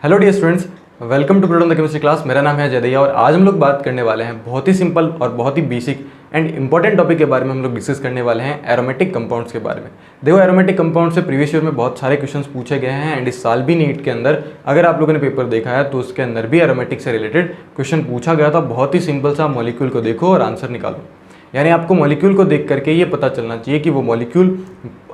Hello dear students, welcome to proton the chemistry class. मेरा नाम है दैया और आज हम लोग बात करने वाले हैं बहुत ही सिंपल और बहुत ही बेसिक एंड इंपॉर्टेंट टॉपिक के बारे में। हम लोग डिस्कस करने वाले हैं एरोमेटिक कंपाउंड्स के बारे में। देखो, एरोमेटिक कंपाउंड से प्रीवियस ईयर में बहुत सारे क्वेश्चंस पूछे गए हैं एंड इस साल भी नीट के अंदर अगर आप लोगों ने पेपर देखा है तो उसके अंदर भी एरोमेटिक से रिलेटेड क्वेश्चन पूछा गया था। बहुत ही सिंपल सा मॉलिक्यूल को देखो और आंसर निकालो। यानी आपको मॉलिक्यूल को देख करके ये पता चलना चाहिए कि वो मॉलिक्यूल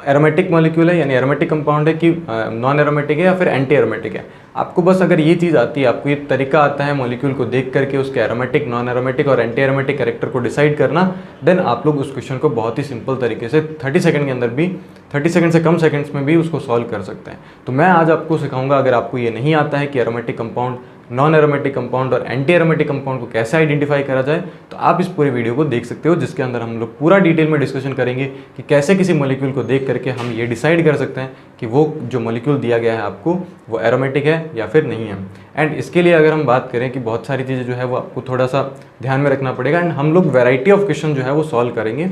एरोमेटिक मॉलिक्यूल है यानी एरोमेटिक कंपाउंड है कि नॉन एरोमेटिक है या फिर एंटी एरोमेटिक है। आपको बस अगर ये चीज़ आती है, आपको ये तरीका आता है मॉलिक्यूल को देख करके उसके एरोमेटिक, नॉन एरोमेटिक और एंटी एरोमेटिक कैरेक्टर को डिसाइड करना, देन आप लोग उस क्वेश्चन को बहुत ही सिंपल तरीके से 30 सेकंड के अंदर भी, 30 सेकंड से कम सेकंड्स में भी उसको सॉल्व कर सकते हैं। तो मैं आज आपको सिखाऊंगा, अगर आपको ये नहीं आता है कि aromatic compound, non aromatic compound और एंटी एरोमेटिक कंपाउंड को कैसे आइडेंटिफाई करा जाए, तो आप इस पूरी वीडियो को देख सकते हो, जिसके अंदर हम लोग पूरा डिटेल में डिस्कशन करेंगे कि कैसे किसी मॉलिक्यूल को देख करके हम ये डिसाइड कर सकते हैं कि वो जो मॉलिक्यूल दिया गया है आपको वो एरोमेटिक है या फिर नहीं है। एंड इसके लिए अगर हम बात करें कि बहुत सारी चीज़ें जो है वो आपको थोड़ा सा ध्यान में रखना पड़ेगा एंड हम लोग वैरायटी ऑफ क्वेश्चन जो है वो सॉल्व करेंगे।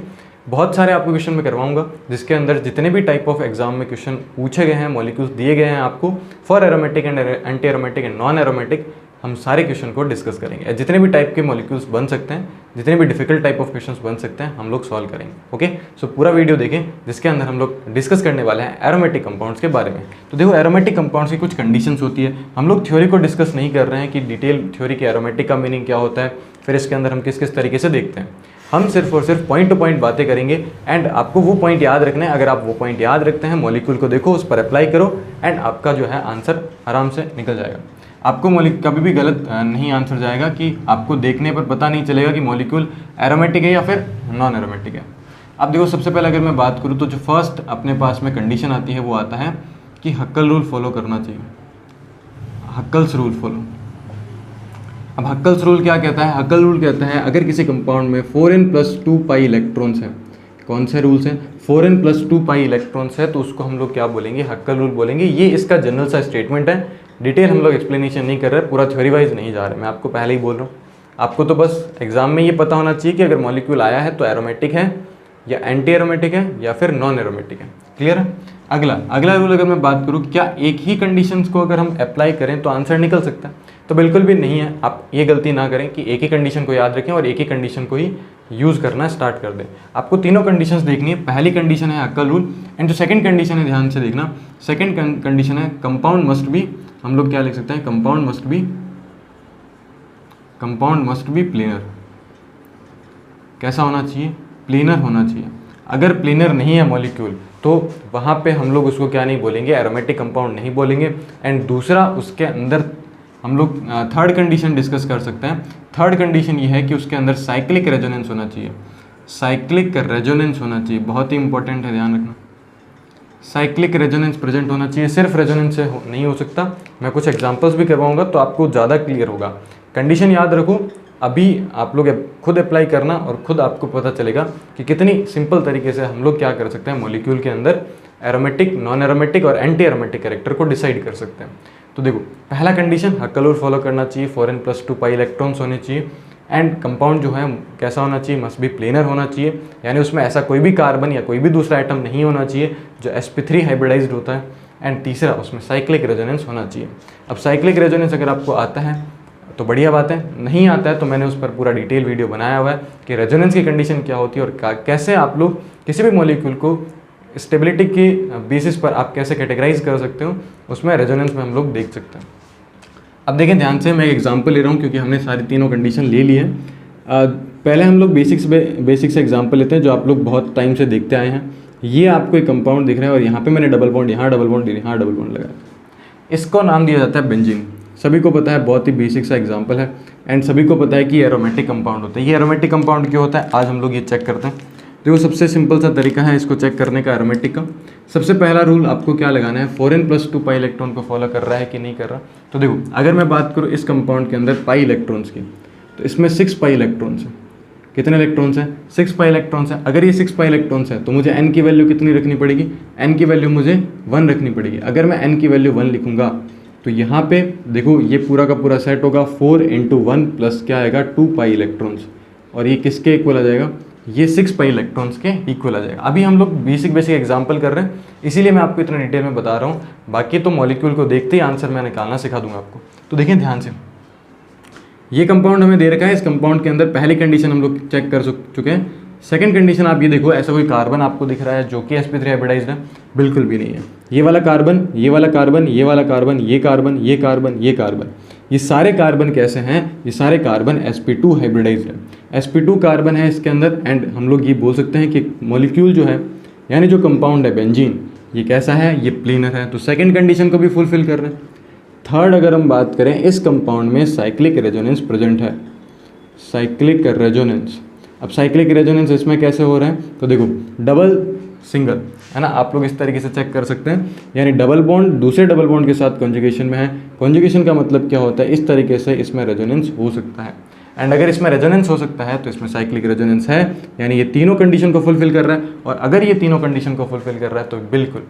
बहुत सारे आपको क्वेश्चन में करवाऊंगा जिसके अंदर जितने भी टाइप ऑफ एग्जाम में क्वेश्चन पूछे गए हैं, मॉलिक्यूल्स दिए गए हैं आपको for aromatic and anti aromatic and non aromatic, हम सारे क्वेश्चन को डिस्कस करेंगे। जितने भी टाइप के मॉलिक्यूल्स बन सकते हैं, जितने भी डिफिकल्ट टाइप ऑफ क्वेश्चंस बन सकते हैं, हम लोग सॉल्व करेंगे। ओके, सो पूरा वीडियो देखें जिसके अंदर हम लोग डिस्कस करने वाले हैं एरोमेटिक कंपाउंड्स के बारे में। तो देखो, एरोमेटिक कंपाउंड्स की कुछ कंडीशंस होती है। हम लोग थ्योरी को डिस्कस नहीं कर रहे हैं कि डिटेल थ्योरी के एरोमेटिक का मीनिंग क्या होता है, फिर इसके अंदर हम किस किस तरीके से देखते हैं। हम सिर्फ और सिर्फ पॉइंट टू पॉइंट बातें करेंगे एंड आपको वो पॉइंट याद रखना है। अगर आप वो पॉइंट याद रखते हैं, मॉलिक्यूल को देखो, उस पर अप्लाई करो एंड आपका जो है आंसर आराम से निकल जाएगा। आपको कभी भी गलत नहीं आंसर जाएगा कि आपको देखने पर पता नहीं चलेगा कि मॉलिक्यूल एरोमेटिक है या फिर नॉन एरोमेटिक है। अब देखो, सबसे पहले अगर मैं बात करूँ तो जो फर्स्ट अपने पास में कंडीशन आती है वो आता है कि हक्कल रूल फॉलो करना चाहिए। Huckel's rule follow. अब हक्कल्स रूल क्या कहता है? हक्कल रूल कहता है अगर किसी कंपाउंड में 4n+2 पाई इलेक्ट्रॉन्स हैं, कौन से रूल्स हैं? 4n+2 पाई इलेक्ट्रॉन्स है तो उसको हम लोग क्या बोलेंगे? हक्कल रूल बोलेंगे। ये इसका जनरल सा स्टेटमेंट है। डिटेल हम लोग एक्सप्लेनेशन नहीं कर रहे, पूरा थ्योरी वाइज नहीं जा रहे। मैं आपको पहले ही बोल रहा हूँ, आपको तो बस एग्जाम में ये पता होना चाहिए कि अगर मॉलिक्यूल आया है तो एरोमेटिक है या एंटी एरोमेटिक है या फिर नॉन एरोमेटिक है। क्लियर है? अगला रूल अगर मैं बात करूँ, क्या एक ही कंडीशंस को अगर हम अप्लाई करें तो आंसर निकल सकता है? तो बिल्कुल भी नहीं है। आप ये गलती ना करें कि एक ही कंडीशन को याद रखें और एक ही कंडीशन को ही यूज़ करना स्टार्ट कर दें। आपको तीनों कंडीशंस देखनी है। पहली कंडीशन है हक्कल रूल एंड जो सेकंड कंडीशन है, ध्यान से देखना, सेकंड कंडीशन है कंपाउंड मस्ट बी, हम लोग क्या लिख सकते हैं? Compound must be planar. कैसा होना चाहिए? प्लेनर होना चाहिए। अगर प्लेनर नहीं है मॉलिक्यूल तो वहाँ पे हम लोग उसको क्या नहीं बोलेंगे? एरोमेटिक कंपाउंड नहीं बोलेंगे। एंड दूसरा, उसके अंदर हम लोग थर्ड कंडीशन डिस्कस कर सकते हैं। थर्ड कंडीशन ये है कि उसके अंदर साइक्लिक रेजोनेंस होना चाहिए। साइक्लिक रेजोनेंस होना चाहिए, बहुत ही इंपॉर्टेंट है, ध्यान रखना। साइक्लिक रेजोनेंस प्रेजेंट होना चाहिए। सिर्फ रेजोनेंस से नहीं हो सकता। मैं कुछ एग्जांपल्स भी करवाऊंगा तो आपको ज़्यादा क्लियर होगा। कंडीशन याद रखो, अभी आप लोग खुद अप्लाई करना और खुद आपको पता चलेगा कि कितनी सिंपल तरीके से हम लोग क्या कर सकते हैं, मॉलिक्यूल के अंदर एरोमेटिक, नॉन एरोमेटिक और एंटी एरोमेटिक कैरेक्टर को डिसाइड कर सकते हैं। तो देखो, पहला कंडीशन हक्कल रूल फॉलो करना चाहिए, 4n+2 पाई इलेक्ट्रॉन्स होने चाहिए एंड कंपाउंड जो है कैसा होना चाहिए? मस्ट बी प्लेनर होना चाहिए, यानी उसमें ऐसा कोई भी कार्बन या कोई भी दूसरा एटम नहीं होना चाहिए जो sp3 हाइब्रिडाइज्ड होता है। एंड तीसरा, उसमें साइक्लिक रेजोनेंस होना चाहिए। अब साइक्लिक रेजोनेंस अगर आपको आता है तो बढ़िया बात है, नहीं आता है तो मैंने उस पर पूरा डिटेल वीडियो बनाया हुआ है कि रेजोनेंस की कंडीशन क्या होती है और कैसे आप लोग किसी भी मॉलिक्यूल को स्टेबिलिटी की बेसिस पर आप कैसे कैटेगराइज कर सकते हो, उसमें रेजोनेंस में हम लोग देख सकते हैं। अब देखें ध्यान से, मैं एक एग्जांपल ले रहा हूँ क्योंकि हमने सारी तीनों कंडीशन ले ली है। पहले हम लोग बेसिक से एग्जांपल लेते हैं जो आप लोग बहुत टाइम से देखते आए हैं। ये आपको एक कंपाउंड दिख रहा है और यहाँ पे मैंने डबल बॉन्ड, यहाँ डबल बॉन्ड, यहाँ डबल बॉन्ड लगाया। इसको नाम दिया जाता है बेंजीन। सभी को पता है, बहुत ही बेसिक सा एग्जाम्पल है एंड सभी को पता है कि एरोमेटिक कंपाउंड होता है। ये एरोमेटिक कंपाउंड क्यों होता है, आज हम लोग ये चेक करते हैं। देखो, सबसे सिंपल सा तरीका है इसको चेक करने का एरोमेटिक का। सबसे पहला रूल आपको क्या लगाना है? 4n+2 पाई इलेक्ट्रॉन को फॉलो कर रहा है कि नहीं कर रहा। तो देखो, अगर मैं बात करूँ इस कंपाउंड के अंदर पाई इलेक्ट्रॉन्स की, तो इसमें 6 पाई इलेक्ट्रॉन्स हैं। कितने इलेक्ट्रॉन्स हैं? 6 पाई इलेक्ट्रॉन्स हैं। अगर ये 6 पाई इलेक्ट्रॉन्स हैं तो मुझे n की वैल्यू कितनी रखनी पड़ेगी? n की वैल्यू मुझे 1 रखनी पड़ेगी। अगर मैं n की वैल्यू 1 लिखूंगा तो यहाँ पे देखो, ये पूरा का पूरा सेट होगा 4 × 1 प्लस क्या आएगा? 2 पाई इलेक्ट्रॉन्स। और ये किसके इक्वल आ जाएगा? ये 6 पाई इलेक्ट्रॉन्स के इक्वल आ जाएगा। अभी हम लोग बेसिक एग्जांपल कर रहे हैं, इसीलिए मैं आपको इतना डिटेल में बता रहा हूँ। बाकी तो मॉलिक्यूल को देखते ही आंसर मैं निकालना सिखा दूंगा आपको। तो देखें ध्यान से, ये कंपाउंड हमें दे रखा है। इस कंपाउंड के अंदर पहली कंडीशन हम लोग चेक कर चुके हैं। सेकंड कंडीशन आप ये देखो, ऐसा कोई कार्बन आपको दिख रहा है जो कि sp3 हाइब्रिडाइज्ड है? बिल्कुल भी नहीं है। ये वाला कार्बन, ये वाला कार्बन, ये वाला कार्बन, ये कार्बन, ये कार्बन, ये कार्बन, ये सारे कार्बन कैसे हैं? ये सारे कार्बन sp2 हाइब्रिडाइज्ड है। sp2 कार्बन है इसके अंदर। एंड हम लोग ये बोल सकते हैं कि मॉलिक्यूल जो है, यानी जो कंपाउंड है बेंजीन, ये कैसा है? ये प्लेनर है। तो सेकेंड कंडीशन को भी फुलफिल कर रहे हैं। थर्ड अगर हम बात करें, इस कंपाउंड में साइक्लिक रेजोनेंस प्रेजेंट है। साइक्लिक रेजोनेंस, अब साइक्लिक रेजोनेंस इसमें कैसे हो रहा है? तो देखो, डबल सिंगल है ना, आप लोग इस तरीके से चेक कर सकते हैं। यानी डबल बॉन्ड दूसरे डबल बॉन्ड के साथ कॉन्जुगेशन में है। कॉन्जुगेशन का मतलब क्या होता है? इस तरीके से इसमें रेजोनेंस हो सकता है। एंड अगर इसमें रेजोनेंस हो सकता है तो इसमें साइक्लिक रेजोनेंस है, यानी ये तीनों कंडीशन को फुलफिल कर रहा है। और अगर ये तीनों कंडीशन को फुलफिल कर रहा है तो बिल्कुल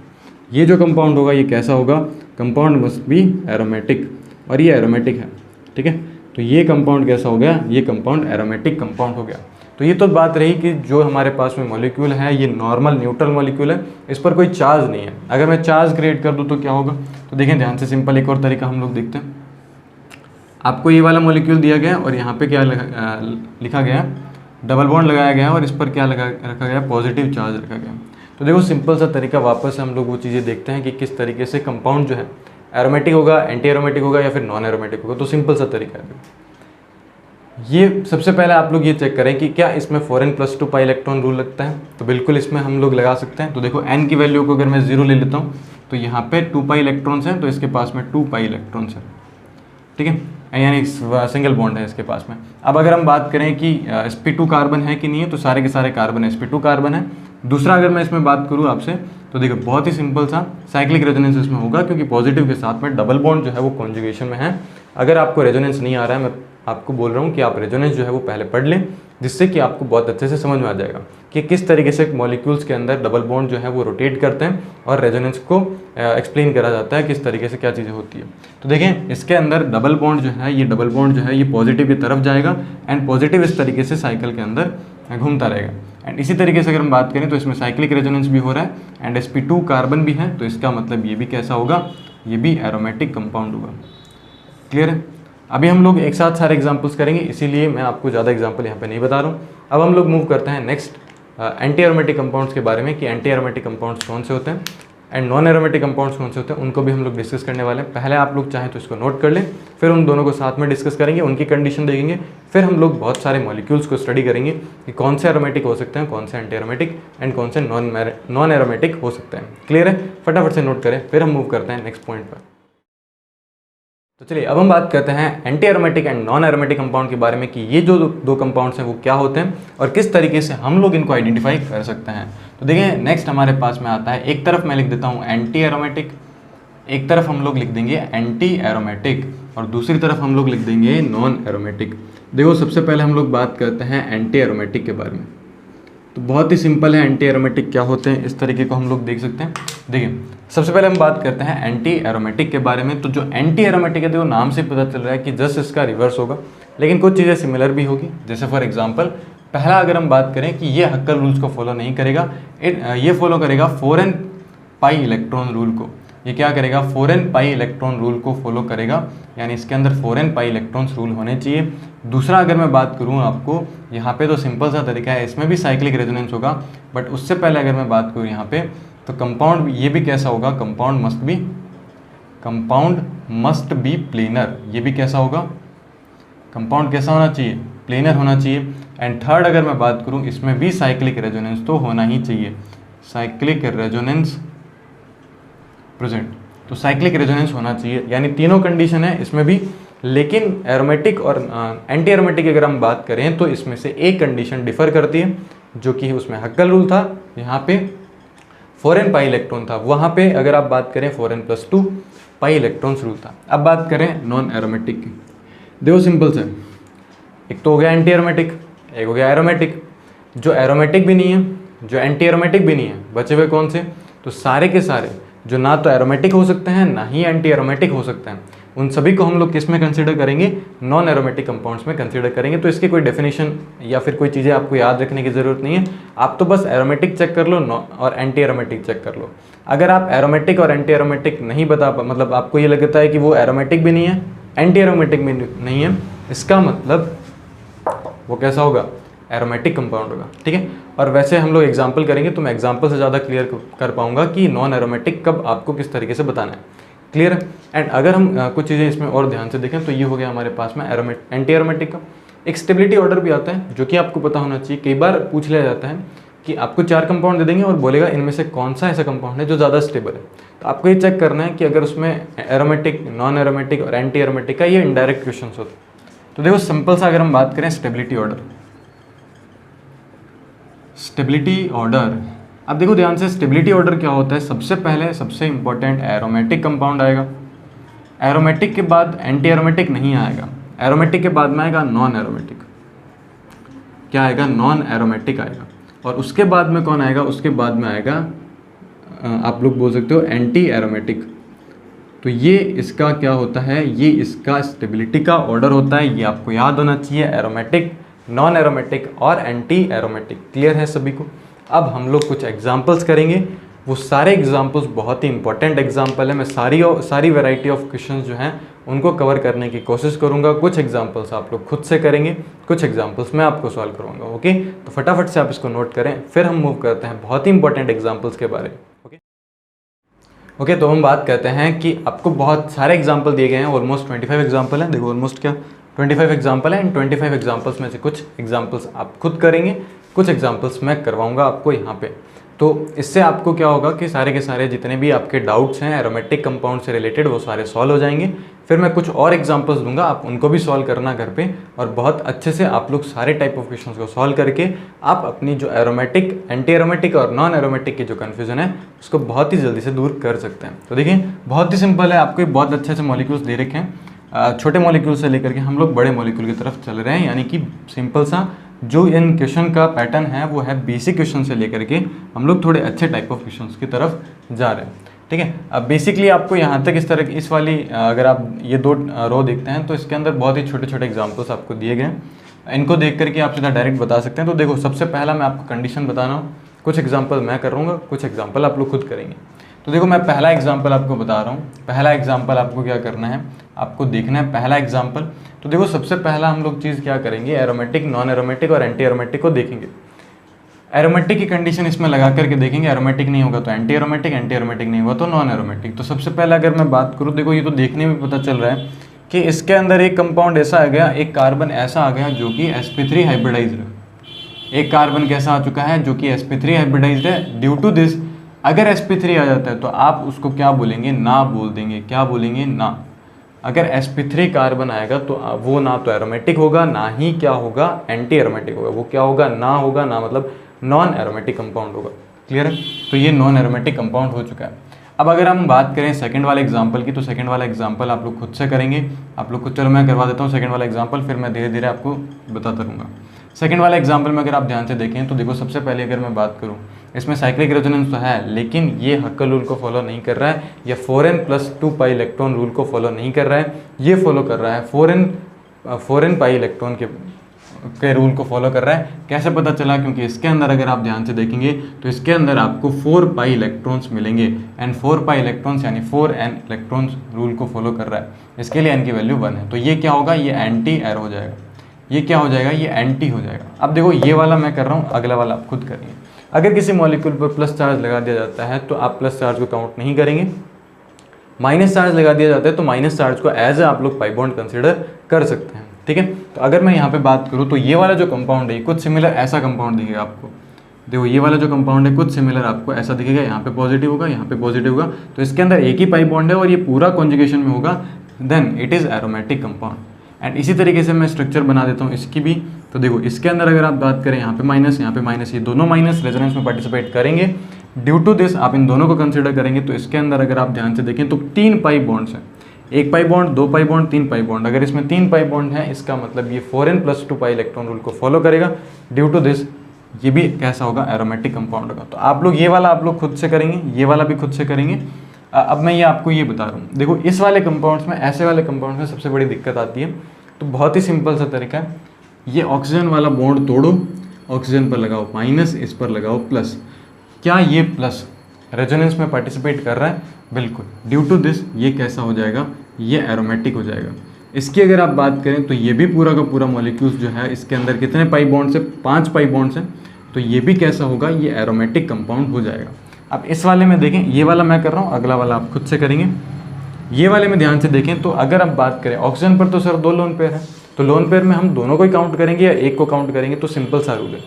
ये जो कंपाउंड होगा ये कैसा होगा? कंपाउंड मस्ट बी एरोमेटिक, और ये एरोमेटिक है। ठीक है, तो ये कंपाउंड कैसा हो गया? ये कंपाउंड एरोमेटिक कंपाउंड हो गया। तो ये तो बात रही कि जो हमारे पास में मॉलिक्यूल है ये नॉर्मल न्यूट्रल मॉलिक्यूल है, इस पर कोई चार्ज नहीं है। अगर मैं चार्ज क्रिएट कर दूँ तो क्या होगा? तो देखें ध्यान से, सिंपल एक और तरीका हम लोग देखते हैं। आपको ये वाला मॉलिक्यूल दिया गया और यहाँ पे क्या लिखा गया? डबल बॉन्ड लगाया गया और इस पर क्या रखा गया? पॉजिटिव चार्ज रखा गया। तो देखो सिंपल सा तरीका, वापस से हम लोग वो चीज़ें देखते हैं कि किस तरीके से कंपाउंड जो है एरोमेटिक होगा, एंटी एरोमेटिक होगा या फिर नॉन एरोमेटिक होगा। तो सिंपल सा तरीका है। ये सबसे पहले आप लोग ये चेक करें कि क्या इसमें 4n+2 पाई इलेक्ट्रॉन रूल लगता है? तो बिल्कुल इसमें हम लोग लगा सकते हैं। तो देखो n की वैल्यू को अगर मैं 0 ले लेता हूँ तो यहाँ पे 2 पाई इलेक्ट्रॉन्स हैं, तो इसके पास में 2 पाई इलेक्ट्रॉन्स हैं। ठीक है, यानी सिंगल बॉन्ड है इसके पास में। अब अगर हम बात करें कि sp2 कार्बन है कि नहीं है, तो सारे के सारे कार्बन sp2 कार्बन है। दूसरा अगर मैं इसमें बात करूँ आपसे, तो देखो बहुत ही सिंपल सा साइक्लिक रेजोनेंस इसमें होगा, क्योंकि पॉजिटिव के साथ में डबल बॉन्ड जो है वो कॉन्जुगेशन में है। अगर आपको रेजोनेंस नहीं आ रहा है, मैं आपको बोल रहा हूँ कि आप रेजोनेंस जो है वो पहले पढ़ लें, जिससे कि आपको बहुत अच्छे से समझ में आ जाएगा कि किस तरीके से मॉलिक्यूल्स के अंदर डबल बॉन्ड जो है वो रोटेट करते हैं और रेजोनेंस को एक्सप्लेन करा जाता है किस तरीके से क्या चीज़ें होती है। तो देखें इसके अंदर डबल बॉन्ड जो है, ये डबल बॉन्ड जो है ये पॉजिटिव की तरफ जाएगा एंड पॉजिटिव इस तरीके से साइकिल के अंदर घूमता रहेगा। एंड इसी तरीके से अगर हम बात करें तो इसमें साइक्लिक रेजोनेंस भी हो रहा है एंड sp2 कार्बन भी है, तो इसका मतलब ये भी कैसा होगा? ये भी एरोमेटिक कंपाउंड होगा। क्लियर है? अभी हम लोग एक साथ सारे एग्जांपल्स करेंगे, इसीलिए मैं आपको ज़्यादा एग्जांपल यहाँ पे नहीं बता रहा हूँ। अब हम लोग मूव करते हैं नेक्स्ट एंटी एरोमेटिक कंपाउंड्स के बारे में कि एंटी एरोमेटिक कंपाउंड्स कौन से होते हैं एंड नॉन एरोमेटिक कंपाउंड्स कौन से होते हैं, उनको भी हम लोग डिस्कस करने वाले हैं। पहले आप लोग चाहें तो इसको नोट कर लें, फिर उन दोनों को साथ में डिस्कस करेंगे, उनकी कंडीशन देखेंगे, फिर हम लोग बहुत सारे मॉलिक्यूल्स को स्टडी करेंगे कि कौन से एरोमेटिक हो सकते हैं, कौन से एंटी एरोमेटिक एंड कौन से नॉन एरोमेटिक हो सकते हैं। क्लियर है? फटाफट से नोट करें, फिर हम मूव करते हैं नेक्स्ट पॉइंट पर। तो चलिए अब हम बात करते हैं anti aromatic and non aromatic compound के बारे में कि ये जो दो कंपाउंड्स हैं वो क्या होते हैं और किस तरीके से हम लोग इनको आइडेंटिफाई कर सकते हैं। तो देखिए नेक्स्ट हमारे पास में आता है, एक तरफ मैं लिख देता हूँ एंटी एरोमेटिक, एक तरफ हम लोग लिख देंगे एंटी एरोमेटिक और दूसरी तरफ हम लोग लिख देंगे नॉन एरोमेटिक। देखो सबसे पहले हम लोग बात करते हैं एंटी एरोमेटिक के बारे में। तो बहुत ही सिंपल है, एंटी एरोमेटिक क्या होते हैं इस तरीके को हम लोग देख सकते हैं। देखिए सबसे पहले हम बात करते हैं एंटी एरोमेटिक के बारे में। तो जो एंटी एरोमेटिक है, देखो नाम से पता चल रहा है कि जस्ट इसका रिवर्स होगा, लेकिन कुछ चीज़ें सिमिलर भी होगी। जैसे फॉर एग्जांपल पहला अगर हम बात करें कि ये हक्कल रूल्स को फॉलो नहीं करेगा, ये फॉलो करेगा 4n पाई इलेक्ट्रॉन रूल को। ये क्या करेगा? 4n पाई इलेक्ट्रॉन रूल को फॉलो करेगा, यानी इसके अंदर 4n पाई इलेक्ट्रॉन्स रूल होने चाहिए। दूसरा अगर मैं बात करूँ आपको यहाँ पे, तो सिंपल सा तरीका है, इसमें भी साइक्लिक रेजोनेंस होगा, बट उससे पहले अगर मैं बात करूँ यहाँ पे, तो कंपाउंड ये भी कैसा होगा? Compound must be planar. ये भी कैसा होगा? कंपाउंड कैसा होना चाहिए? प्लेनर होना चाहिए। एंड थर्ड अगर मैं बात करूँ, इसमें भी साइक्लिक रेजोनेंस तो होना ही चाहिए, साइक्लिक रेजोनेंस प्रेजेंट। तो साइक्लिक रेजोनेंस होना चाहिए, यानी तीनों कंडीशन है इसमें भी। लेकिन एरोमेटिक और एंटी एरोमेटिक अगर हम बात करें तो इसमें से एक कंडीशन डिफर करती है, जो कि उसमें हक्कल रूल था, यहाँ पे 4n पाई इलेक्ट्रॉन था, वहाँ पे अगर आप बात करें 4n+2 पाई इलेक्ट्रॉन्स रूल था। अब बात करें नॉन एरोमेटिक की। देखो सिंपल से, एक तो हो गया एंटी एरोमेटिक, एक हो गया एरोमेटिक। जो एरोमेटिक भी नहीं है, जो एंटी एरोमेटिक भी नहीं है, बचे हुए कौन से? तो सारे के सारे जो ना तो एरोमेटिक हो सकते हैं ना ही एंटी एरोमेटिक हो सकते हैं, उन सभी को हम लोग किस में कंसीडर करेंगे, नॉन एरोमेटिक कंपाउंड्स में कंसीडर करेंगे। तो इसकी कोई डेफिनेशन या फिर कोई चीज़ें आपको याद रखने की ज़रूरत नहीं है, आप तो बस एरोमेटिक चेक कर लो और एंटी एरोमेटिक चेक कर लो। अगर आप एरोमेटिक और एंटी एरोमेटिक नहीं मतलब आपको ये लगता है कि वो एरोमेटिक भी नहीं है, एंटी एरोमेटिक भी नहीं है, इसका मतलब वो कैसा होगा, एरोमेटिक कंपाउंड होगा। ठीक है, और वैसे हम लोग एग्जांपल करेंगे तो मैं एग्जांपल से ज़्यादा क्लियर कर पाऊंगा कि नॉन एरोमेटिक कब आपको किस तरीके से बताना है। क्लियर है। एंड अगर हम कुछ चीज़ें इसमें और ध्यान से देखें तो ये हो गया हमारे पास में एंटी एरोमेटिक का। एक स्टेबिलिटी ऑर्डर भी आता है जो कि आपको पता होना चाहिए। कई बार पूछ लिया जाता है कि आपको 4 कंपाउंड दे देंगे और बोलेगा इनमें से कौन सा ऐसा कंपाउंड है जो ज़्यादा स्टेबल है। तो आपको ये चेक करना है कि अगर उसमें एरोमेटिक, नॉन एरोमेटिक और एंटी एरोमेटिक का ये इनडायरेक्ट क्वेश्चन होते हैं। तो देखो सिंपल सा अगर हम बात करें स्टेबिलिटी ऑर्डर, अब देखो ध्यान से, स्टेबिलिटी ऑर्डर क्या होता है, सबसे पहले सबसे इंपॉर्टेंट एरोमेटिक कंपाउंड आएगा, एरोमेटिक के बाद एंटी एरोमेटिक नहीं आएगा, एरोमेटिक के बाद में आएगा नॉन एरोमेटिक, क्या आएगा, नॉन एरोमेटिक आएगा, और उसके बाद में कौन आएगा, उसके बाद में आएगा आप लोग बोल सकते हो एंटी एरोमेटिक। तो ये इसका क्या होता है, ये इसका स्टेबिलिटी का ऑर्डर होता है, ये आपको याद होना चाहिए, एरोमेटिक, नॉन एरोमेटिक और एंटी एरोमेटिक। क्लियर है सभी को। अब हम लोग कुछ एग्जांपल्स करेंगे, वो सारे एग्जांपल्स बहुत ही इंपॉर्टेंट एग्जांपल है। मैं सारी वैरायटी ऑफ क्वेश्चंस जो हैं उनको कवर करने की कोशिश करूंगा। कुछ एग्जांपल्स आप लोग खुद से करेंगे, कुछ एग्जांपल्स मैं आपको सॉल्व करूंगा। ओके, तो फटाफट से आप इसको नोट करें, फिर हम मूव करते हैं बहुत ही इंपॉर्टेंट एग्जाम्पल्स के बारे में। ओके, तो हम बात करते हैं कि आपको बहुत सारे एग्जाम्पल दिए गए हैं, ऑलमोस्ट 25 एग्जाम्पल हैं। देखो ऑलमोस्ट क्या 25 एग्जाम्पल हैं, इन 25 एग्जाम्पल्स में से कुछ एग्जाम्पल्स आप खुद करेंगे, कुछ एग्जाम्पल्स मैं करवाऊंगा आपको यहाँ पे। तो इससे आपको क्या होगा कि सारे के सारे जितने भी आपके डाउट्स हैं एरोमेटिक कंपाउंड से रिलेटेड वो सारे सॉल्व हो जाएंगे। फिर मैं कुछ और एग्जांपल्स दूंगा, आप उनको भी सॉल्व करना घर पे, और बहुत अच्छे से आप लोग सारे टाइप ऑफ क्वेश्चंस को सॉल्व करके आप अपनी जो एरोमेटिक, एंटी एरोमेटिक और नॉन एरोमेटिक की जो कन्फ्यूजन है उसको बहुत ही जल्दी से दूर कर सकते हैं। तो देखिए बहुत ही सिंपल है, आपको बहुत अच्छे से मॉलिक्यूल्स दे रखे हैं, छोटे मॉलिक्यूल से लेकर के हम लोग बड़े मॉलिक्यूल की तरफ चल रहे हैं, यानी कि सिंपल सा जो इन क्वेश्चन का पैटर्न है वो है बेसिक क्वेश्चन से लेकर के हम लोग थोड़े अच्छे टाइप ऑफ क्वेश्चंस की तरफ जा रहे हैं। ठीक है, अब बेसिकली आपको यहाँ तक इस तरह इस वाली अगर आप ये 2 रो देखते हैं तो इसके अंदर बहुत ही छोटे छोटे एग्जांपल्स आपको दिए गए हैं, इनको देख करके आप सीधा डायरेक्ट बता सकते हैं। तो देखो सबसे पहला मैं आपको कंडीशन बता रहा हूँ, कुछ एग्जाम्पल मैं करूँगा, कुछ एग्जाम्पल आप लोग खुद करेंगे। तो देखो मैं पहला एग्जाम्पल आपको बता रहा हूँ, पहला एग्जाम्पल आपको क्या करना है, आपको देखना है पहला एग्जाम्पल। तो देखो सबसे पहला हम लोग चीज़ क्या करेंगे, एरोमेटिक, नॉन एरोमेटिक और एंटी एरोमेटिक को देखेंगे। एरोमेटिक की कंडीशन इसमें लगा करके देखेंगे, एरोमेटिक नहीं होगा तो एंटी एरोमेटिक, एंटी एरोमेटिक नहीं हुआ तो नॉन एरोमेटिक। तो सबसे पहले अगर मैं बात करूँ, देखो ये तो देखने में पता चल रहा है कि इसके अंदर एक कंपाउंड ऐसा आ गया, एक कार्बन ऐसा आ गया जो कि sp3 हाइब्रिडाइज्ड है। एक कार्बन कैसा आ चुका है जो कि sp3 हाइब्रिडाइज्ड है। ड्यू टू दिस अगर sp3 आ जाता है तो आप उसको क्या बोलेंगे, ना बोल देंगे, क्या बोलेंगे, ना। अगर sp3 कार्बन आएगा तो वो ना तो एरोमेटिक होगा, ना ही क्या होगा, एंटी एरोमेटिक होगा, वो क्या होगा, ना होगा, ना मतलब नॉन एरोमेटिक कंपाउंड होगा। क्लियर है, तो ये नॉन एरोमेटिक कंपाउंड हो चुका है। अब अगर हम बात करें सेकंड वाले एग्जांपल की, तो सेकंड वाला एग्जांपल आप लोग खुद से करेंगे, आप लोग खुद, चलो मैं करवा देता हूँ सेकंड वाला एग्जांपल, फिर मैं धीरे धीरे आपको बताता रहूँगा। सेकंड वाला एग्जांपल में अगर आप ध्यान से देखें तो देखो सबसे पहले अगर मैं बात करूँ, इसमें साइक्लिक रेजोनेंस तो है लेकिन ये हक्कल रूल को फॉलो नहीं कर रहा है, या 4n+2 इलेक्ट्रॉन रूल को फॉलो नहीं कर रहा है, ये फॉलो कर रहा है 4n पाई इलेक्ट्रॉन के रूल को फॉलो कर रहा है। कैसे पता चला, क्योंकि इसके अंदर अगर आप ध्यान से देखेंगे तो इसके अंदर आपको 4 पाई इलेक्ट्रॉन्स मिलेंगे, एंड 4 पाई इलेक्ट्रॉन्स यानी 4n इलेक्ट्रॉन्स रूल को फॉलो कर रहा है, इसके लिए n की वैल्यू 1 है। तो ये क्या होगा, ये एंटी एरो हो जाएगा, ये क्या हो जाएगा, ये एंटी हो जाएगा। अब देखो ये वाला मैं कर रहा हूँ, अगला वाला आप खुद करिए। अगर किसी मॉलिक्यूल पर प्लस चार्ज लगा दिया जाता है तो आप प्लस चार्ज को काउंट नहीं करेंगे, माइनस चार्ज लगा दिया जाता है तो माइनस चार्ज को एज ए आप लोग पाई बॉन्ड कंसिडर कर सकते हैं। ठीक है, तो अगर मैं यहाँ पे बात करूँ तो ये वाला जो कंपाउंड है कुछ सिमिलर ऐसा कंपाउंड दिखेगा आपको। देखो ये वाला जो कंपाउंड है कुछ सिमिलर आपको ऐसा दिखेगा, यहाँ पे पॉजिटिव होगा, यहाँ पे पॉजिटिव होगा, तो इसके अंदर एक ही पाई बॉन्ड है और ये पूरा कॉन्जुगेशन में होगा, then it is aromatic compound. And इसी तरीके से मैं स्ट्रक्चर बना देता हूँ इसकी भी। तो देखो इसके अंदर अगर आप बात करें, यहाँ पे माइनस, यहाँ पे माइनस, ये दोनों माइनस रेजोनेंस में पार्टिसिपेट करेंगे। ड्यू टू दिस आप इन दोनों को कंसिडर करेंगे तो इसके अंदर अगर आप ध्यान से देखें तो 3 पाई बॉन्ड्स हैं, 1 pi bond, 2 pi bond, 3 pi bond. अगर इसमें 3 पाई बॉन्ड है इसका मतलब ये 4n+2 पाई इलेक्ट्रॉन रूल को फॉलो करेगा। ड्यू टू दिस ये भी कैसा होगा, एरोमेटिक कंपाउंड होगा। तो आप लोग ये वाला आप लोग खुद से करेंगे, ये वाला भी खुद से करेंगे। अब मैं ये आपको ये बता रहा हूँ, देखो इस वाले कंपाउंड्स में, ऐसे वाले कंपाउंड्स में सबसे बड़ी दिक्कत आती है। तो बहुत ही सिंपल सा तरीका है, ये ऑक्सीजन वाला बॉन्ड तोड़ो, ऑक्सीजन पर लगाओ माइनस, इस पर लगाओ प्लस। क्या ये प्लस रेजोनेंस में पार्टिसिपेट कर रहा है? बिल्कुल। ड्यू टू दिस ये कैसा हो जाएगा, ये एरोमेटिक हो जाएगा। इसकी अगर आप बात करें तो ये भी पूरा का पूरा मॉलिक्यूल्स जो है, इसके अंदर कितने पाई बॉन्ड्स है? 5 पाई बॉन्ड्स हैं। तो ये भी कैसा होगा, ये एरोमेटिक कंपाउंड हो जाएगा। अब इस वाले में देखें, ये वाला मैं कर रहा हूँ, अगला वाला आप खुद से करेंगे। ये वाले में ध्यान से देखें तो अगर आप बात करें ऑक्सीजन पर, तो सर 2 लोन पेयर है, तो लोन पेयर में हम दोनों को ही काउंट करेंगे या एक को काउंट करेंगे? तो सिंपल सा रूल है,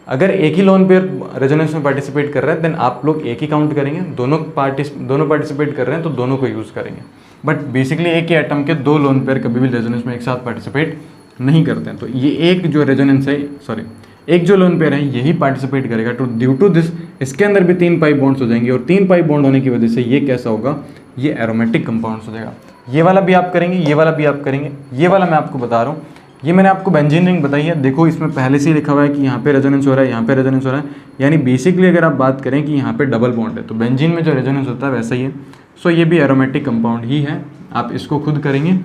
अगर एक ही लोन पेयर रेजोनेंस में पार्टिसिपेट कर रहा है देन आप लोग एक ही काउंट करेंगे। दोनों पार्टिसिपेट कर रहे हैं तो दोनों को यूज़ करेंगे। बट बेसिकली एक ही एटम के 2 लोन पेयर कभी भी रेजोनेंस में एक साथ पार्टिसिपेट नहीं करते हैं। तो ये एक जो रेजोनेंस है, सॉरी एक जो लोन पेयर है यही पार्टिसिपेट करेगा। तो ड्यू टू दिस इसके अंदर भी 3 पाई बॉन्ड्स हो जाएंगे, और 3 पाई बॉन्ड होने की वजह से ये कैसा होगा, ये एरोमेटिक कंपाउंड्स हो जाएगा। ये वाला भी आप करेंगे, ये वाला भी आप करेंगे। ये वाला मैं आपको बता रहा हूँ, ये मैंने आपको बेंजीन रिंग बताई है। देखो इसमें पहले से ही लिखा हुआ है कि यहाँ पे रेजोनेंस हो रहा है, यहाँ पे रेजोनेंस हो रहा है। यानी बेसिकली अगर आप बात करें कि यहाँ पे डबल बॉन्ड है, तो बेंजीन में जो रेजोनेंस होता है वैसा ही है। सो ये भी एरोमेटिक कंपाउंड ही है, आप इसको खुद करेंगे।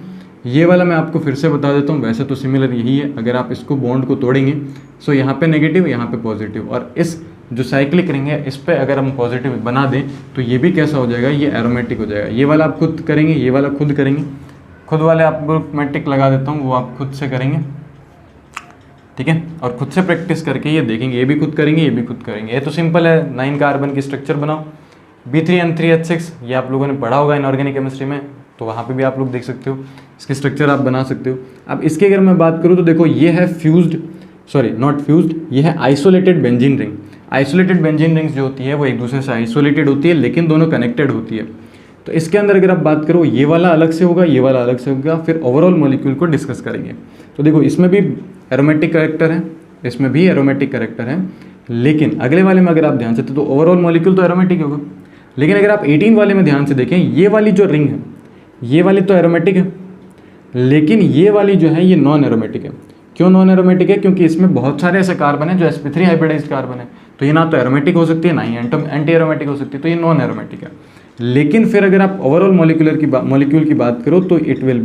ये वाला मैं आपको फिर से बता देता हूँ, वैसे तो सिमिलर यही है। अगर आप इसको बॉन्ड को तोड़ेंगे, सो यहाँ पे नेगेटिव, यहाँ पे पॉजिटिव, और इस जो साइक्लिक रिंग है इस पर अगर हम पॉजिटिव बना दें तो ये भी कैसा हो जाएगा, ये एरोमेटिक हो जाएगा। ये वाला आप खुद करेंगे, ये वाला खुद करेंगे। खुद वाले आपको मैं टिक लगा देता हूँ, वो आप खुद से करेंगे, ठीक है। और खुद से प्रैक्टिस करके ये देखेंगे, ये भी खुद करेंगे, ये भी खुद करेंगे। ये तो सिंपल है, 9 कार्बन की स्ट्रक्चर बनाओ, B3N3H6, ये आप लोगों ने पढ़ा होगा इनऑर्गेनिक केमिस्ट्री में, तो वहाँ पे भी आप लोग देख सकते हो, इसकी स्ट्रक्चर आप बना सकते हो। अब इसकी अगर मैं बात करूँ तो देखो ये है फ्यूज्ड, सॉरी नॉट फ्यूज्ड, ये है isolated benzene ring. Isolated benzene rings जो होती है वो एक दूसरे से आइसोलेटेड होती है, लेकिन दोनों कनेक्टेड होती है। तो इसके अंदर अगर आप बात करो, ये वाला अलग से होगा, ये वाला अलग से होगा, फिर ओवरऑल मॉलिक्यूल को डिस्कस करेंगे। तो देखो इसमें भी एरोमेटिक कैरेक्टर है, इसमें भी एरोमेटिक कैरेक्टर है, लेकिन अगले वाले में अगर आप ध्यान से तो ओवरऑल मॉलिक्यूल तो एरोमेटिक होगा। लेकिन अगर आप 18 वाले में ध्यान से देखें, ये वाली जो रिंग है, ये वाली तो एरोमेटिक है, लेकिन ये वाली जो है ये नॉन एरोमेटिक है। क्यों नॉन एरोमेटिक है? क्योंकि इसमें बहुत सारे ऐसे कार्बन है जो sp3 हाइब्रिडाइज्ड कार्बन है, तो ये ना तो एरोमेटिक हो सकती है, ना ही एंटी एरोमेटिक हो सकती है, तो ये नॉन एरोमेटिक है। लेकिन फिर अगर आप ओवरऑल मॉलिक्यूल की बात करो तो इट विल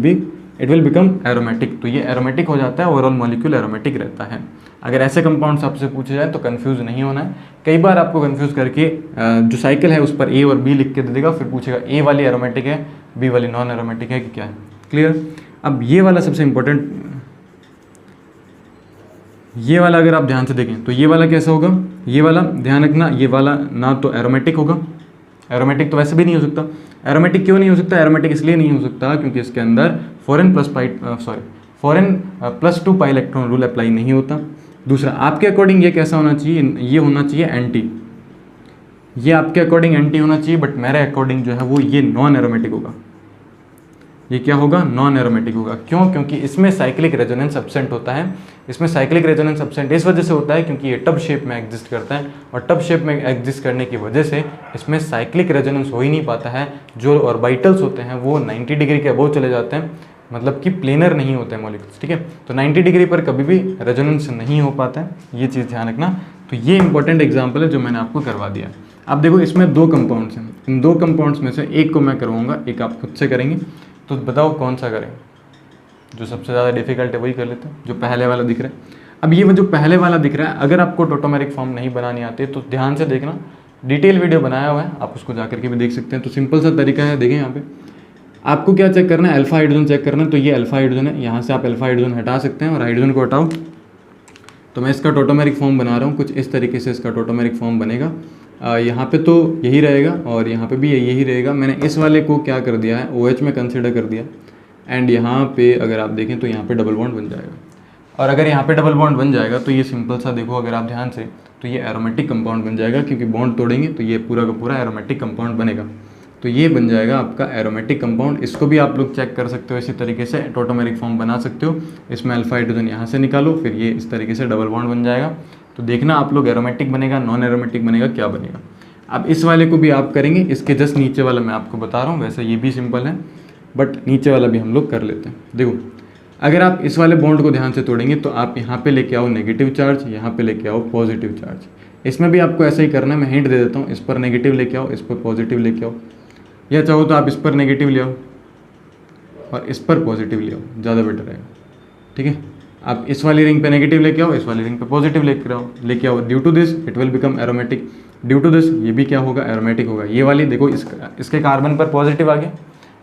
बिकम एरोमेटिक, तो ये एरोमेटिक हो जाता है, ओवरऑल मॉलिक्यूल एरोमेटिक रहता है। अगर ऐसे कंपाउंड्स आपसे पूछे जाए तो कंफ्यूज नहीं होना है। कई बार आपको कंफ्यूज करके जो साइकिल है उस पर ए और बी लिख के दे देगा, फिर पूछेगा ए वाली एरोमेटिक है, बी वाली नॉन एरोमेटिक है कि क्या है। क्लियर? अब ये वाला सबसे इंपॉर्टेंट, ये वाला अगर आप ध्यान से देखें तो ये वाला कैसा होगा, ये वाला ध्यान रखना, ये वाला ना तो एरोमेटिक होगा, एरोमेटिक तो वैसे भी नहीं हो सकता। एरोमेटिक क्यों नहीं हो सकता? एरोमेटिक इसलिए नहीं हो सकता क्योंकि इसके अंदर foreign plus 2 pi electron rule apply नहीं होता। दूसरा, आपके अकॉर्डिंग ये कैसा होना चाहिए, ये होना चाहिए एंटी, ये आपके अकॉर्डिंग एंटी होना चाहिए, बट मेरे अकॉर्डिंग जो है वो ये नॉन एरोमेटिक होगा। ये क्या होगा? नॉन एरोमेटिक होगा। क्यों? क्योंकि इसमें साइक्लिक रेजोनेंस एब्सेंट होता है। इसमें साइक्लिक रेजोनेंस एब्सेंट इस वजह से होता है क्योंकि ये टब शेप में एग्जिस्ट करता है, और टब शेप में एग्जिस्ट करने की वजह से इसमें साइक्लिक रेजोनेंस हो ही नहीं पाता है। जो ऑर्बिटल्स होते हैं वो 90 डिग्री के अबोव चले जाते हैं, मतलब कि प्लेनर नहीं होते हैं मॉलिक्यूल्स, ठीक है। तो 90 डिग्री पर कभी भी रेजोनेंस नहीं हो पाता है, ये चीज़ ध्यान रखना। तो ये इंपॉर्टेंट एग्जाम्पल है जो मैंने आपको करवा दिया। अब देखो इसमें 2 कंपाउंड्स हैं, इन 2 कंपाउंड्स में से एक को मैं करवाऊंगा, एक आप खुद से करेंगे। तो बताओ कौन सा करें? जो सबसे ज़्यादा डिफिकल्ट है वही कर लेते हैं, जो पहले वाला दिख रहा है। अब ये जो पहले वाला दिख रहा है, अगर आपको टोटोमेरिक फॉर्म नहीं बनानी आती तो ध्यान से देखना, डिटेल वीडियो बनाया हुआ है, आप उसको जा करके भी देख सकते हैं। तो सिंपल सा तरीका है, देखें यहाँ पे आपको क्या चेक करना है, अल्फा हाइड्रोजन चेक करना है। तो ये अल्फा हाइड्रोजन है, यहाँ से आप अल्फा हाइड्रोजन हटा सकते हैं और हाइड्रोजन को हटाओ। तो मैं इसका टोटोमेरिक फॉर्म बना रहा हूँ, कुछ इस तरीके से इसका टोटोमेरिक फॉर्म बनेगा। यहाँ पे तो यही रहेगा और यहाँ पे भी यही रहेगा। मैंने इस वाले को क्या कर दिया है, OH में कंसिडर कर दिया, एंड यहाँ पे अगर आप देखें तो यहाँ पे डबल बॉन्ड बन जाएगा। और अगर यहाँ पे डबल बॉन्ड बन जाएगा तो ये सिंपल सा देखो अगर आप ध्यान से, तो ये एरोमेटिक कंपाउंड बन जाएगा, क्योंकि बॉन्ड तोड़ेंगे तो ये पूरा का पूरा एरोमेटिक कंपाउंड बनेगा। तो ये बन जाएगा आपका एरोमेटिक कंपाउंड। इसको भी आप लोग चेक कर सकते हो, इसी तरीके से टोटोमेरिक फॉर्म बना सकते हो। इसमें अल्फा हाइड्रोजन यहाँ से निकालो, फिर ये इस तरीके से डबल बॉन्ड बन जाएगा। तो देखना आप लोग एरोमेटिक बनेगा, नॉन एरोमेटिक बनेगा, क्या बनेगा। अब इस वाले को भी आप करेंगे, इसके जस्ट नीचे वाला मैं आपको बता रहा हूँ। वैसे ये भी सिंपल है, बट नीचे वाला भी हम लोग कर लेते हैं। देखो अगर आप इस वाले बॉन्ड को ध्यान से तोड़ेंगे तो आप यहाँ पे लेके आओ नेगेटिव चार्ज, यहाँ पे लेके आओ पॉजिटिव चार्ज। इसमें भी आपको ऐसा ही करना है, मैं हिंट दे देता हूँ। इस पर नेगेटिव लेके आओ, इस पर पॉजिटिव लेके आओ। या चाहो तो आप इस पर नेगेटिव ले आओ और इस पर पॉजिटिव ले आओ, ज़्यादा बेटर रहेगा। ठीक है, आप इस वाली रिंग पे नेगेटिव लेके आओ, इस वाली रिंग पे पॉजिटिव लेके आओ। Due to this it will become aromatic. Due to this ये भी क्या होगा, एरोमेटिक होगा। ये वाली देखो इसके कार्बन पर पॉजिटिव आ गया,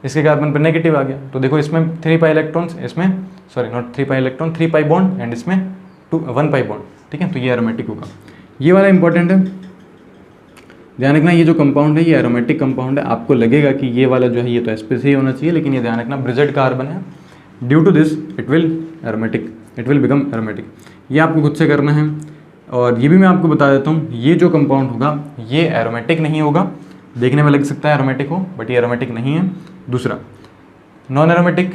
इसके कार्बन पर नेगेटिव आ गया, तो देखो इसमें 3 पाई इलेक्ट्रॉन्स, इसमें sorry not 3 pi electron, 3 pi bond and इसमें 1 पाई बॉन्ड। ठीक है, तो ये एरोमेटिक होगा। ये वाला इंपॉर्टेंट है, ध्यान रखना ये जो कंपाउंड है ये एरोमेटिक कंपाउंड है। आपको लगेगा कि ये वाला जो है ये तो एस पे से ही होना चाहिए, लेकिन ये ध्यान रखना ब्रिजेड कार्बन है। Due to this it will aromatic, it will become aromatic. ये आपको खुद से करना है। और ये भी मैं आपको बता देता हूँ, ये जो कंपाउंड होगा ये एरोमेटिक नहीं होगा। देखने में लग सकता है एरोमेटिक हो, बट ये एरोमेटिक नहीं है। दूसरा नॉन एरोमेटिक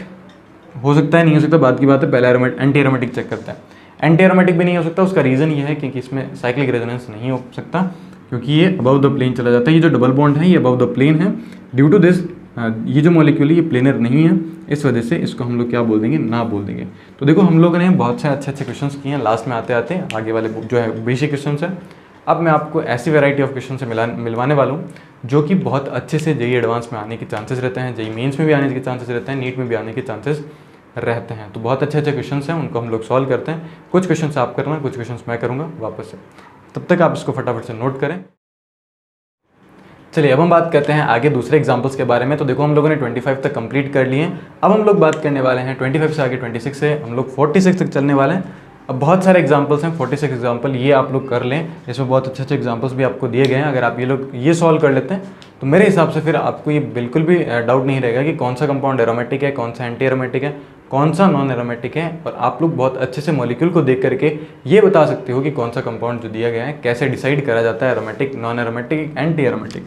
हो सकता है, नहीं हो सकता, बात की बात है। पहले एंटी एरोमेटिक चेक करता है। एंटी एरोमेटिक भी नहीं हो सकता, उसका रीज़न ये है क्योंकि इसमें साइक्लिक रेजोनेंस नहीं हो सकता, क्योंकि ये अबव द प्लेन चला जाता है। ये जो डबल बॉन्ड है ये अबव द प्लेन है। ड्यू टू दिस ये जो मॉलिक्यूल है ये प्लेनर नहीं है, इस वजह से इसको हम लोग क्या बोल देंगे, ना बोल देंगे। तो देखो हम लोगों ने बहुत से अच्छे अच्छे क्वेश्चंस किए हैं। लास्ट में आते आते आगे वाले जो है बेसिक क्वेश्चन है। अब मैं आपको ऐसी वैरायटी ऑफ क्वेश्चन से मिलवाने वाला हूँ जो कि बहुत अच्छे से जेईई एडवांस में आने के चांसेस रहते हैं, जेईई मेंस में भी आने के चांसेस रहते हैं, नीट में भी आने के चांसेस रहते हैं। तो बहुत अच्छे अच्छे क्वेश्चन हैं, उनको हम लोग सॉल्व करते हैं। कुछ क्वेश्चन आप करना, कुछ क्वेश्चन मैं करूँगा वापस से। तब तक आप इसको फटाफट से नोट करें। चलिए अब हम बात करते हैं आगे दूसरे एग्जाम्पल्स के बारे में। तो देखो हम लोगों ने 25 तक कंप्लीट कर लिए हैं। अब हम लोग बात करने वाले हैं 25 से आगे 26 से हम लोग 46 तक चलने वाले हैं। अब बहुत सारे एग्जाम्पल्स हैं, 46 एग्जाम्पल ये आप लोग कर लें। इसमें बहुत अच्छे अच्छे एग्जाम्पल्स भी आपको दिए गए हैं। अगर आप ये सॉल्व कर लेते हैं तो मेरे हिसाब से फिर आपको ये बिल्कुल भी डाउट नहीं रहेगा कि कौन सा कंपाउंड एरोमेटिक है, कौन सा एंटी एरोमेटिक है, कौन सा नॉन एरोमेटिक है। और आप लोग बहुत अच्छे से मॉलिक्यूल को देख करके ये बता सकते हो कि कौन सा कंपाउंड जो दिया गया है कैसे डिसाइड करा जाता है, aromatic, non aromatic, anti aromatic.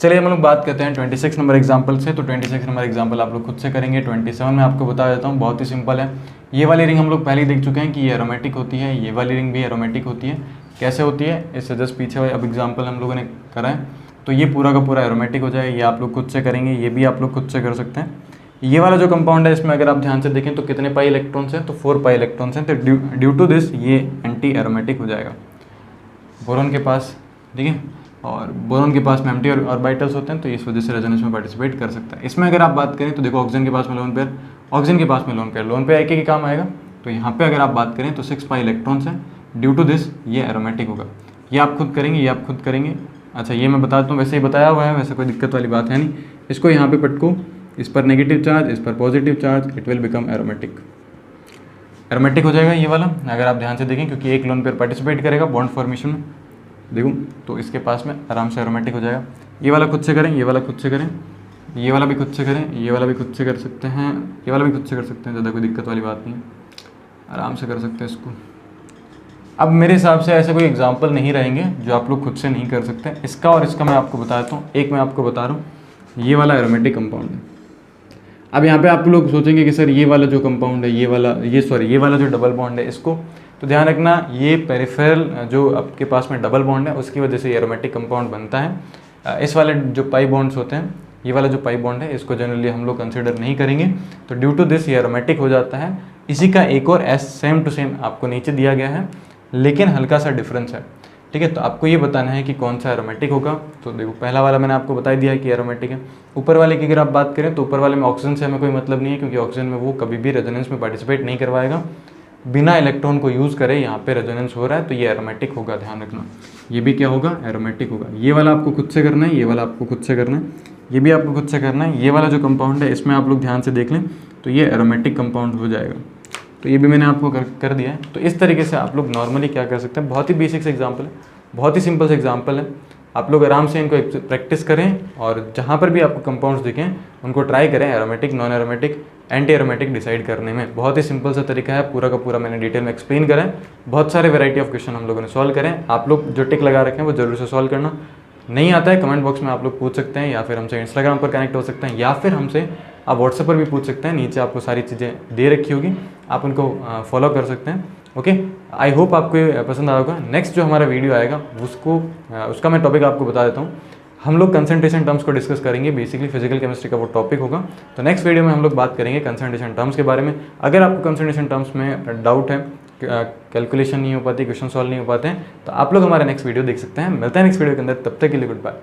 चलिए हम लोग बात करते हैं 26 नंबर एग्जाम्पल से। तो 26 नंबर एग्जाम्पल आप लोग खुद से करेंगे। 27 में आपको बता देता हूँ, बहुत ही सिंपल है। ये वाली रिंग हम लोग पहले ही देख चुके हैं कि ये एरोमेटिक होती है, ये वाली रिंग भी एरोमेटिक होती है। कैसे होती है, इससे जस्ट पीछे वाले अब एग्जाम्पल हम लोगों ने करा है, तो ये पूरा का पूरा एरोमेटिक हो जाएगा। ये आप लोग खुद से करेंगे, ये भी आप लोग खुद से कर सकते हैं। ये वाला जो कंपाउंड है इसमें अगर आप ध्यान से देखें तो कितने पाई इलेक्ट्रॉन्स हैं, तो 4 पाई इलेक्ट्रॉन्स हैं। तो ड्यू टू दिस ये एंटी एरोमेटिक हो जाएगा। बोरॉन के पास, ठीक है, और बोरॉन के पास में एम्प्टी ऑर्बिटल्स होते हैं, तो इस वजह से रेजोनेंस में पार्टिसिपेट कर सकता है। इसमें अगर आप बात करें तो देखो ऑक्सीजन के पास में लोन पेयर, ऑक्सीजन के पास में लोन पेयर, लोन पेयर एक ही काम आएगा। तो यहाँ पे अगर आप बात करें तो 6 पाई इलेक्ट्रॉन्स हैं। ड्यू टू दिस ये एरोमेटिक होगा। ये आप खुद करेंगे, ये आप खुद करेंगे। अच्छा ये मैं बता दूँ, वैसे ही बताया हुआ है, वैसे कोई दिक्कत वाली बात है नहीं। इसको यहाँ पे पटको, इस पर नेगेटिव चार्ज, इस पर positive charge, it will become aromatic. Aromatic हो जाएगा ये वाला, अगर आप ध्यान से देखें, क्योंकि एक लोन पेयर पार्टिसिपेट करेगा बॉन्ड फॉर्मेशन में। देखूँ तो इसके पास में आराम से एरोमेटिक हो जाएगा। ये वाला खुद से करें, ये वाला खुद से करें, ये वाला भी खुद से करें, ये वाला भी खुद से कर सकते हैं, ये वाला भी खुद से कर सकते हैं। ज़्यादा कोई दिक्कत वाली बात नहीं है, आराम से कर सकते हैं इसको। अब मेरे हिसाब से ऐसे कोई एग्जाम्पल नहीं रहेंगे जो आप लोग खुद से नहीं कर सकते। इसका और इसका मैं आपको बता देता हूँ। एक मैं आपको बता रहा हूँ, ये वाला एरोमेटिक कंपाउंड है। अब यहाँ पे आप लोग सोचेंगे कि सर ये वाला जो कंपाउंड है, ये वाला जो डबल बॉन्ड है, इसको तो ध्यान रखना, ये पेरिफेरल जो आपके पास में डबल बॉन्ड है उसकी वजह से ये एरोमेटिक कंपाउंड बनता है। इस वाले जो पाई बॉन्ड्स होते हैं, ये वाला जो पाई बॉन्ड है, इसको जनरली हम लोग कंसिडर नहीं करेंगे। तो ड्यू टू दिस ये एरोमेटिक हो जाता है। इसी का एक और एस सेम टू सेम आपको नीचे दिया गया है, लेकिन हल्का सा डिफरेंस है। ठीक है, तो आपको ये बताना है कि कौन सा एरोमेटिक होगा। तो देखो पहला वाला मैंने आपको बता दिया है कि एरोमेटिक है। ऊपर वाले की अगर आप बात करें तो ऊपर वाले में ऑक्सीजन से हमें कोई मतलब नहीं है, क्योंकि ऑक्सीजन में वो कभी भी रेजोनेंस में पार्टिसिपेट नहीं करवाएगा। बिना इलेक्ट्रॉन को यूज़ करे यहाँ पे रेजोनेंस हो रहा है, तो ये एरोमेटिक होगा। ध्यान रखना, ये भी क्या होगा, एरोमेटिक होगा। ये वाला आपको खुद से करना है, ये वाला आपको खुद से करना है, ये भी आपको खुद से करना है। ये वाला जो कंपाउंड है इसमें आप लोग ध्यान से देख लें तो ये एरोमेटिक कंपाउंड हो जाएगा। तो ये भी मैंने आपको कर दिया है। तो इस तरीके से आप लोग नॉर्मली क्या कर सकते हैं, बहुत ही बेसिक से एग्जाम्पल है, बहुत ही सिंपल से एग्जाम्पल है। आप लोग आराम से इनको प्रैक्टिस करें और जहाँ पर भी आपको कंपाउंड्स दिखें उनको ट्राई करें aromatic, non aromatic, anti aromatic decide करने में। बहुत ही सिंपल सा तरीका है, पूरा का पूरा मैंने डिटेल में एक्सप्लेन करा है। बहुत सारे वैरायटी ऑफ क्वेश्चन हम लोगों ने सॉल्व करें। आप लोग जो टिक लगा रखे हैं वो जरूर से सॉल्व करना। नहीं आता है कमेंट बॉक्स में आप लोग पूछ सकते हैं, या फिर हमसे इंस्टाग्राम पर कनेक्ट हो सकते हैं, या फिर हमसे आप व्हाट्सएप पर भी पूछ सकते हैं। नीचे आपको सारी चीज़ें दे रखी होगी, आप उनको फॉलो कर सकते हैं। ओके, आई होप आपको ये पसंद आया होगा। नेक्स्ट जो हमारा वीडियो आएगा उसका मैं टॉपिक आपको बता देता हूँ। हम लोग कंसंट्रेशन टर्म्स को डिस्कस करेंगे, बेसिकली फिजिकल केमिस्ट्री का वो टॉपिक होगा। तो नेक्स्ट वीडियो में हम लोग बात करेंगे कंसंट्रेशन टर्म्स के बारे में। अगर आपको कंसंट्रेशन टर्म्स में डाउट है, कैलकुलेशन नहीं हो पाती, क्वेश्चन सॉल्व नहीं हो पाते हैं, तो आप लोग हमारे नेक्स्ट वीडियो देख सकते हैं। मिलते हैं नेक्स्ट वीडियो के अंदर, तब तक के लिए गुड बाय।